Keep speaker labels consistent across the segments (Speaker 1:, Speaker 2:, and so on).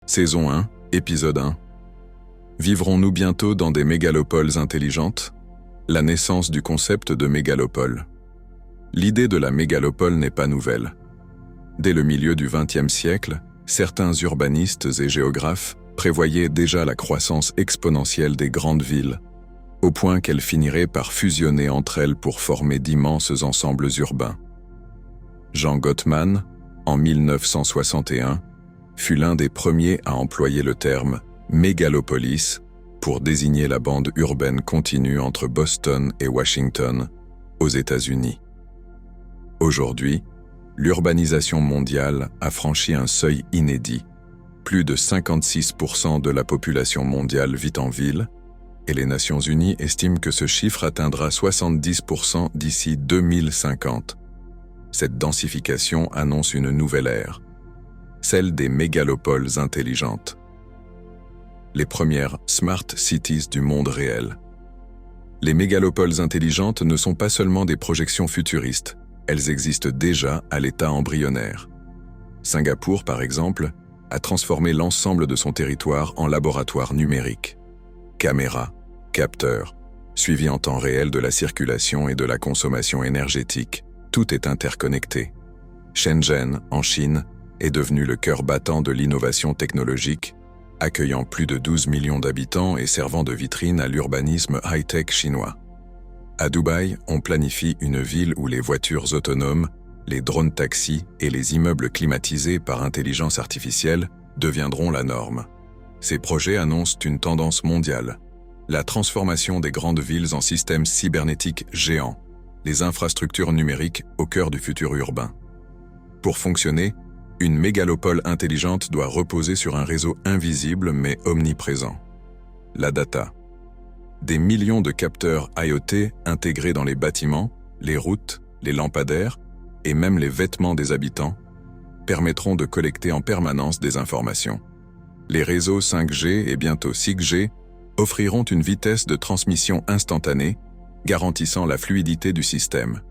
Speaker 1: Saison 1, épisode 1. Vivrons-nous bientôt dans des mégalopoles intelligentes? La naissance du concept de mégalopole. L'idée de la mégalopole n'est pas nouvelle. Dès le milieu du XXe siècle, certains urbanistes et géographes prévoyaient déjà la croissance exponentielle des grandes villes, au point qu'elles finiraient par fusionner entre elles pour former d'immenses ensembles urbains. Jean Gottman, en 1961, fut l'un des premiers à employer le terme « mégalopolis » pour désigner la bande urbaine continue entre Boston et Washington, aux États-Unis. Aujourd'hui, l'urbanisation mondiale a franchi un seuil inédit. Plus de 56% de la population mondiale vit en ville, et les Nations Unies estiment que ce chiffre atteindra 70% d'ici 2050. Cette densification annonce une nouvelle ère, celle des mégalopoles intelligentes. Les premières Smart Cities du monde réel. Les mégalopoles intelligentes ne sont pas seulement des projections futuristes, elles existent déjà à l'état embryonnaire. Singapour, par exemple, a transformé l'ensemble de son territoire en laboratoire numérique. Caméras, capteurs, suivi en temps réel de la circulation et de la consommation énergétique, tout est interconnecté. Shenzhen, en Chine, est devenu le cœur battant de l'innovation technologique, accueillant plus de 12 millions d'habitants et servant de vitrine à l'urbanisme high-tech chinois. À Dubaï, on planifie une ville où les voitures autonomes, les drones taxis et les immeubles climatisés par intelligence artificielle deviendront la norme. Ces projets annoncent une tendance mondiale, la transformation des grandes villes en systèmes cybernétiques géants, les infrastructures numériques au cœur du futur urbain. Pour fonctionner, une mégalopole intelligente doit reposer sur un réseau invisible mais omniprésent. La data. Des millions de capteurs IoT intégrés dans les bâtiments, les routes, les lampadaires et même les vêtements des habitants permettront de collecter en permanence des informations. Les réseaux 5G et bientôt 6G offriront une vitesse de transmission instantanée, garantissant la fluidité du système.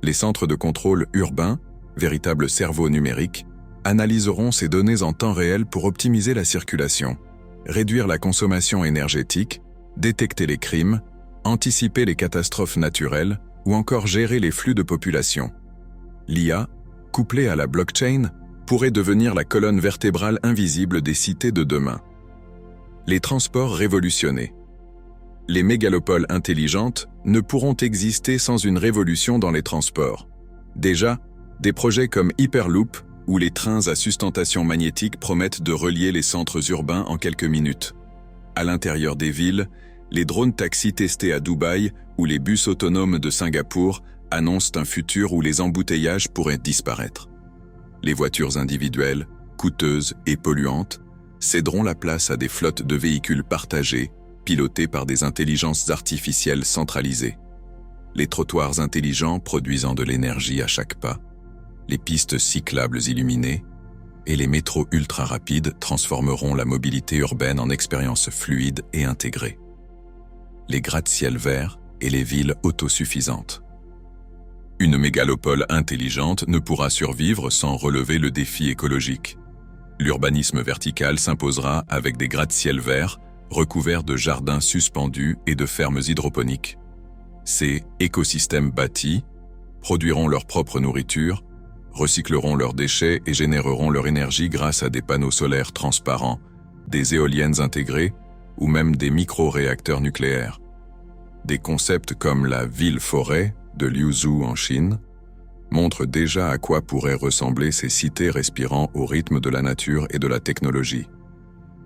Speaker 1: Les centres de contrôle urbains, véritables cerveaux numériques, analyseront ces données en temps réel pour optimiser la circulation, réduire la consommation énergétique, détecter les crimes, anticiper les catastrophes naturelles ou encore gérer les flux de population. L'IA, couplée à la blockchain, pourrait devenir la colonne vertébrale invisible des cités de demain. Les transports révolutionnés. Les mégalopoles intelligentes ne pourront exister sans une révolution dans les transports. Déjà, des projets comme Hyperloop, où les trains à sustentation magnétique promettent de relier les centres urbains en quelques minutes. À l'intérieur des villes, les drones taxis testés à Dubaï ou les bus autonomes de Singapour annoncent un futur où les embouteillages pourraient disparaître. Les voitures individuelles, coûteuses et polluantes, céderont la place à des flottes de véhicules partagés, pilotés par des intelligences artificielles centralisées. Les trottoirs intelligents produisant de l'énergie à chaque pas, les pistes cyclables illuminées et les métros ultra-rapides transformeront la mobilité urbaine en expérience fluide et intégrée. Les gratte-ciel verts et les villes autosuffisantes. Une mégalopole intelligente ne pourra survivre sans relever le défi écologique. L'urbanisme vertical s'imposera avec des gratte-ciel verts recouverts de jardins suspendus et de fermes hydroponiques. Ces écosystèmes bâtis produiront leur propre nourriture, recycleront leurs déchets et généreront leur énergie grâce à des panneaux solaires transparents, des éoliennes intégrées ou même des micro-réacteurs nucléaires. Des concepts comme la ville-forêt de Liuzhou en Chine montrent déjà à quoi pourraient ressembler ces cités respirant au rythme de la nature et de la technologie.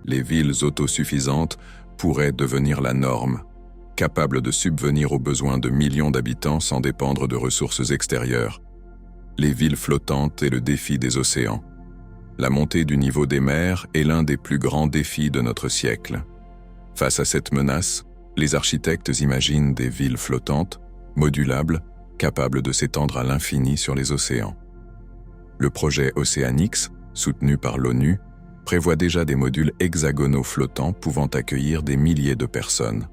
Speaker 1: Les villes autosuffisantes pourraient devenir la norme, capables de subvenir aux besoins de millions d'habitants sans dépendre de ressources extérieures. Les villes flottantes et le défi des océans. La montée du niveau des mers est l'un des plus grands défis de notre siècle. Face à cette menace, les architectes imaginent des villes flottantes, modulables, capables de s'étendre à l'infini sur les océans. Le projet Oceanix, soutenu par l'ONU, prévoit déjà des modules hexagonaux flottants pouvant accueillir des milliers de personnes.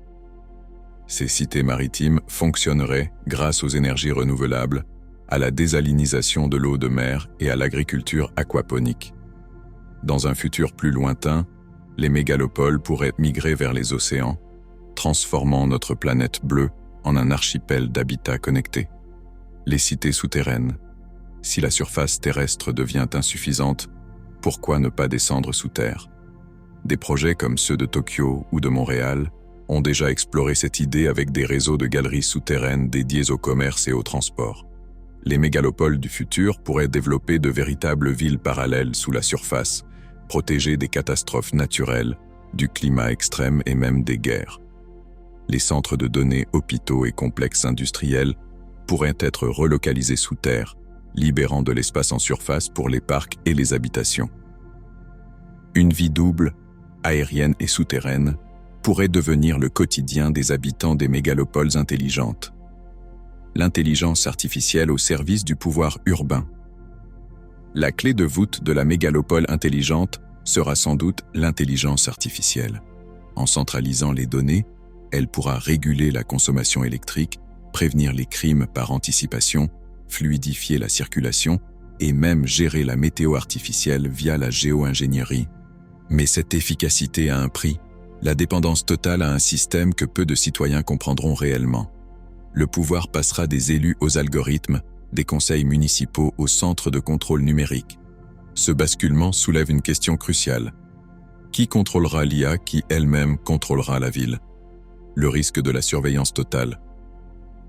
Speaker 1: Ces cités maritimes fonctionneraient grâce aux énergies renouvelables, à la désalinisation de l'eau de mer et à l'agriculture aquaponique. Dans un futur plus lointain, les mégalopoles pourraient migrer vers les océans, transformant notre planète bleue en un archipel d'habitats connectés. Les cités souterraines. Si la surface terrestre devient insuffisante, pourquoi ne pas descendre sous terre? Des projets comme ceux de Tokyo ou de Montréal ont déjà exploré cette idée avec des réseaux de galeries souterraines dédiés au commerce et au transport. Les mégalopoles du futur pourraient développer de véritables villes parallèles sous la surface, protégées des catastrophes naturelles, du climat extrême et même des guerres. Les centres de données, hôpitaux et complexes industriels pourraient être relocalisés sous terre, libérant de l'espace en surface pour les parcs et les habitations. Une vie double, aérienne et souterraine, pourrait devenir le quotidien des habitants des mégalopoles intelligentes. L'intelligence artificielle au service du pouvoir urbain. La clé de voûte de la mégalopole intelligente sera sans doute l'intelligence artificielle. En centralisant les données, elle pourra réguler la consommation électrique, prévenir les crimes par anticipation, fluidifier la circulation et même gérer la météo artificielle via la géo-ingénierie. Mais cette efficacité a un prix, la dépendance totale à un système que peu de citoyens comprendront réellement. Le pouvoir passera des élus aux algorithmes, des conseils municipaux aux centres de contrôle numérique. Ce basculement soulève une question cruciale. Qui contrôlera l'IA qui elle-même contrôlera la ville? Le risque de la surveillance totale.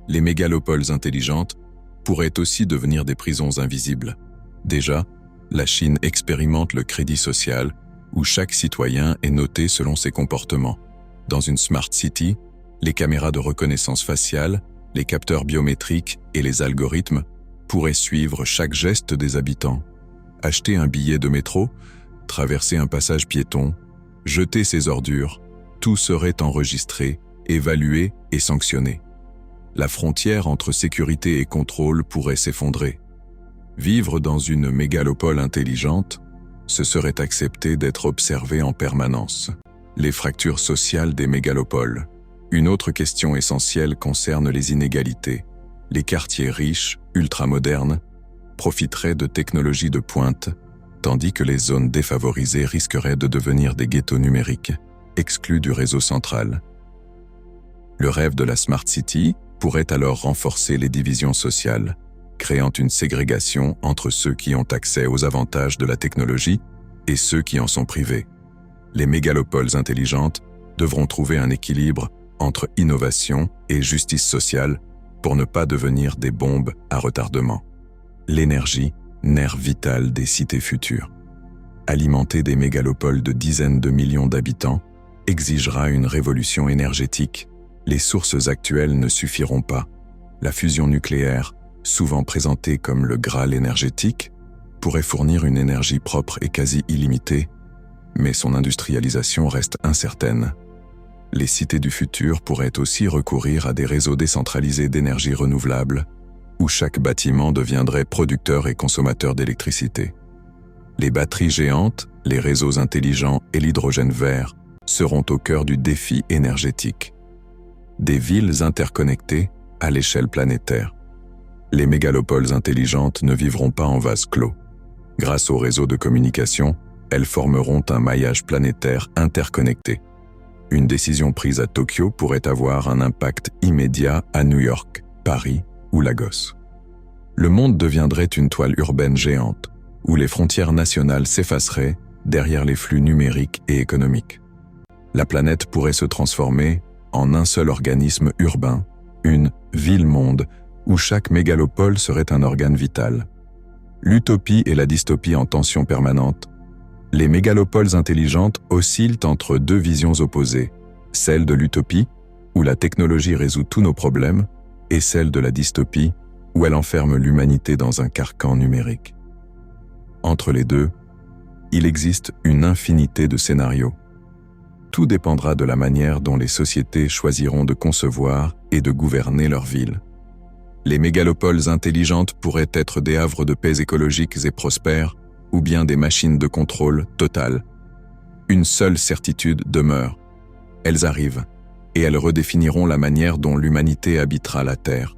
Speaker 1: Les mégalopoles intelligentes pourraient aussi devenir des prisons invisibles. Déjà, la Chine expérimente le crédit social, où chaque citoyen est noté selon ses comportements. Dans une Smart City, les caméras de reconnaissance faciale, les capteurs biométriques et les algorithmes pourraient suivre chaque geste des habitants. Acheter un billet de métro, traverser un passage piéton, jeter ses ordures, tout serait enregistré, évalué et sanctionné. La frontière entre sécurité et contrôle pourrait s'effondrer. Vivre dans une mégalopole intelligente, ce serait accepter d'être observé en permanence. Les fractures sociales des mégalopoles. Une autre question essentielle concerne les inégalités. Les quartiers riches, ultramodernes, profiteraient de technologies de pointe, tandis que les zones défavorisées risqueraient de devenir des ghettos numériques, exclus du réseau central. Le rêve de la Smart City pourrait alors renforcer les divisions sociales, créant une ségrégation entre ceux qui ont accès aux avantages de la technologie et ceux qui en sont privés. Les mégalopoles intelligentes devront trouver un équilibre entre innovation et justice sociale pour ne pas devenir des bombes à retardement. L'énergie, nerf vital des cités futures. Alimenter des mégalopoles de dizaines de millions d'habitants exigera une révolution énergétique. Les sources actuelles ne suffiront pas. La fusion nucléaire, souvent présentée comme le Graal énergétique, pourrait fournir une énergie propre et quasi illimitée, mais son industrialisation reste incertaine. Les cités du futur pourraient aussi recourir à des réseaux décentralisés d'énergie renouvelable, où chaque bâtiment deviendrait producteur et consommateur d'électricité. Les batteries géantes, les réseaux intelligents et l'hydrogène vert seront au cœur du défi énergétique. Des villes interconnectées à l'échelle planétaire. Les mégalopoles intelligentes ne vivront pas en vase clos. Grâce aux réseaux de communication, elles formeront un maillage planétaire interconnecté. Une décision prise à Tokyo pourrait avoir un impact immédiat à New York, Paris ou Lagos. Le monde deviendrait une toile urbaine géante, où les frontières nationales s'effaceraient derrière les flux numériques et économiques. La planète pourrait se transformer en un seul organisme urbain, une ville-monde, où chaque mégalopole serait un organe vital. L'utopie et la dystopie en tension permanente. Les mégalopoles intelligentes oscillent entre deux visions opposées, celle de l'utopie, où la technologie résout tous nos problèmes, et celle de la dystopie, où elle enferme l'humanité dans un carcan numérique. Entre les deux, il existe une infinité de scénarios. Tout dépendra de la manière dont les sociétés choisiront de concevoir et de gouverner leur ville. Les mégalopoles intelligentes pourraient être des havres de paix écologiques et prospères, ou bien des machines de contrôle total. Une seule certitude demeure. Elles arrivent, et elles redéfiniront la manière dont l'humanité habitera la Terre.